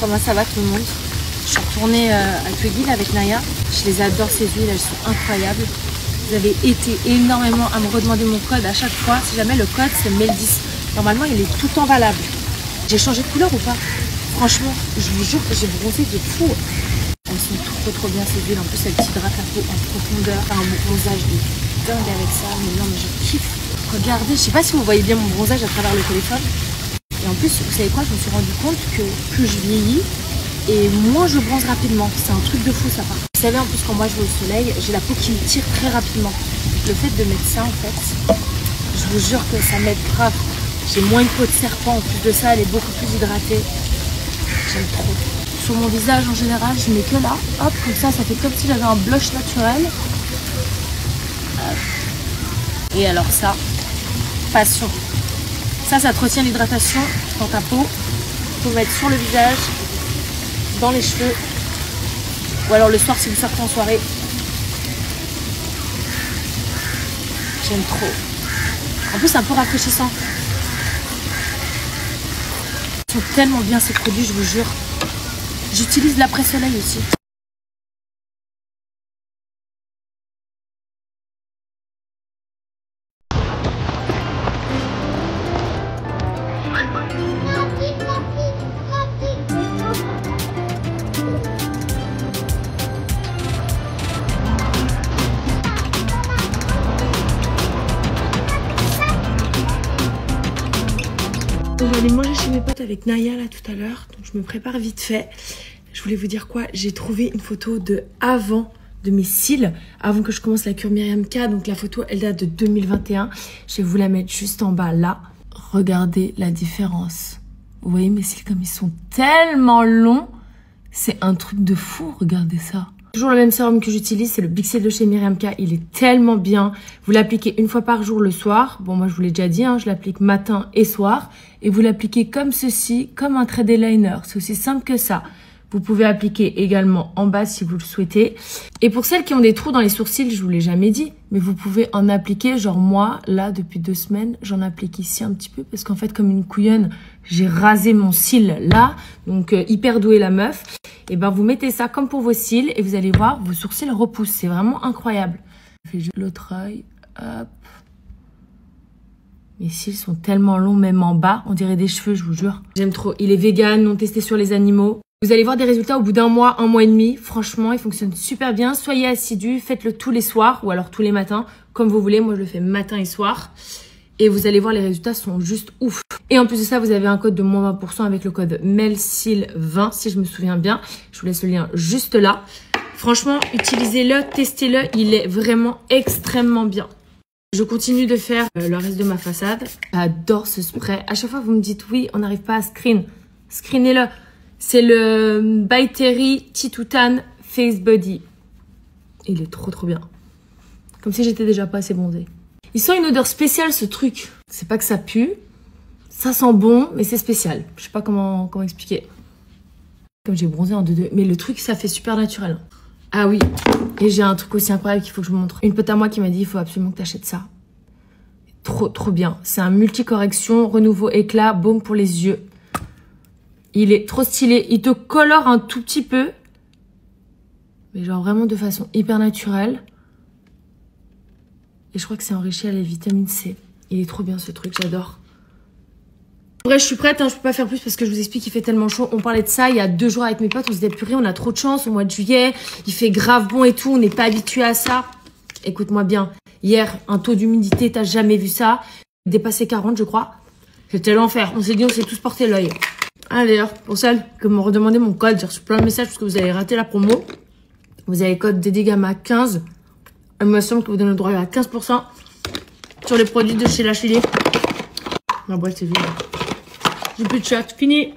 comment ça va tout le monde? Je suis retournée à Twiggy avec Naya. Je les adore ces huiles, elles sont incroyables. Vous avez été énormément à me redemander mon code à chaque fois. Si jamais le code c'est MEL10. Normalement il est tout le temps valable. J'ai changé de couleur ou pas? Franchement, je vous jure que j'ai bronzé de fou. Elles sont trop bien ces huiles. En plus elles t'hydratent la peau en profondeur. Un bronzage de dingue avec ça. Mais non mais je kiffe. Regardez, je sais pas si vous voyez bien mon bronzage à travers le téléphone. Et en plus, vous savez quoi, je me suis rendu compte que plus je vieillis et moins je bronze rapidement. C'est un truc de fou ça part. Vous savez en plus quand moi je vais au soleil, j'ai la peau qui me tire très rapidement. Le fait de mettre ça en fait, je vous jure que ça m'aide grave. J'ai moins une peau de serpent, en plus de ça elle est beaucoup plus hydratée. J'aime trop. Sur mon visage en général, je mets que là, hop, comme ça fait comme si j'avais un blush naturel. Et alors ça, passion. Ça te retient l'hydratation dans ta peau. Il faut mettre sur le visage, dans les cheveux, ou alors le soir si vous sortez en soirée. J'aime trop. En plus, c'est un peu rafraîchissant. Ils sont tellement bien ces produits, je vous jure. J'utilise l'après-soleil aussi. On va aller manger chez mes potes avec Naya là tout à l'heure, donc je me prépare vite fait. Je voulais vous dire quoi, j'ai trouvé une photo de avant de mes cils, avant que je commence la cure Myriam K, donc la photo elle date de 2021. Je vais vous la mettre juste en bas là. Regardez la différence. Vous voyez mes cils comme ils sont tellement longs, c'est un truc de fou, regardez ça. Toujours le même sérum que j'utilise, c'est le Bixel de chez Myriam K. Il est tellement bien. Vous l'appliquez une fois par jour le soir. Bon, moi, je vous l'ai déjà dit, hein, je l'applique matin et soir. Et vous l'appliquez comme ceci, comme un trait d'eyeliner. C'est aussi simple que ça. Vous pouvez appliquer également en bas si vous le souhaitez. Et pour celles qui ont des trous dans les sourcils, je vous l'ai jamais dit, mais vous pouvez en appliquer. Genre moi, là, depuis 2 semaines, j'en applique ici un petit peu. Parce qu'en fait, comme une couillonne, j'ai rasé mon cil là. Donc, hyper douée la meuf. Et ben vous mettez ça comme pour vos cils et vous allez voir, vos sourcils repoussent. C'est vraiment incroyable. Je fais juste l'autre œil. Hop. Mes cils sont tellement longs, même en bas. On dirait des cheveux, je vous jure. J'aime trop. Il est vegan, non testé sur les animaux. Vous allez voir des résultats au bout d'1 mois, 1 mois et demi. Franchement, il fonctionne super bien. Soyez assidus, faites-le tous les soirs ou alors tous les matins, comme vous voulez. Moi, je le fais matin et soir. Et vous allez voir, les résultats sont juste ouf. Et en plus de ça, vous avez un code de moins 20% avec le code MELCIL20, si je me souviens bien. Je vous laisse le lien juste là. Franchement, utilisez-le, testez-le. Il est vraiment extrêmement bien. Je continue de faire le reste de ma façade. J'adore ce spray. À chaque fois, vous me dites oui, on n'arrive pas à screen. Screenez-le. C'est le By Terry Titoutan Face Body. Il est trop bien. Comme si j'étais déjà pas assez bronzée. Il sent une odeur spéciale ce truc. C'est pas que ça pue. Ça sent bon, mais c'est spécial. Je sais pas comment expliquer. Comme j'ai bronzé en 2-2. Mais le truc, ça fait super naturel. Ah oui. Et j'ai un truc aussi incroyable qu'il faut que je vous montre. Une pote à moi qui m'a dit, il faut absolument que tu achètes ça. Trop bien. C'est un multi-correction, renouveau éclat, baume pour les yeux. Il est trop stylé. Il te colore un tout petit peu. Mais genre vraiment de façon hyper naturelle. Et je crois que c'est enrichi à la vitamine C. Il est trop bien ce truc, j'adore. Bref, je suis prête, hein, je peux pas faire plus parce que je vous explique qu'il fait tellement chaud. On parlait de ça il y a 2 jours avec mes potes, on se dit purée, on a trop de chance au mois de juillet. Il fait grave bon et tout, on n'est pas habitué à ça. Écoute-moi bien, hier, un taux d'humidité, t'as jamais vu ça. Dépassé 40, je crois. C'était l'enfer. On s'est dit, on s'est tous porté l'œil. Allez, pour celles qui m'ont redemandé mon code, j'ai reçu plein de messages parce que vous avez raté la promo. Vous avez le code DEDIGAMA 15. Il me semble que vous donnez le droit à 15% sur les produits de chez La Chili. Ma boîte est vide. J'ai plus de chat. Fini.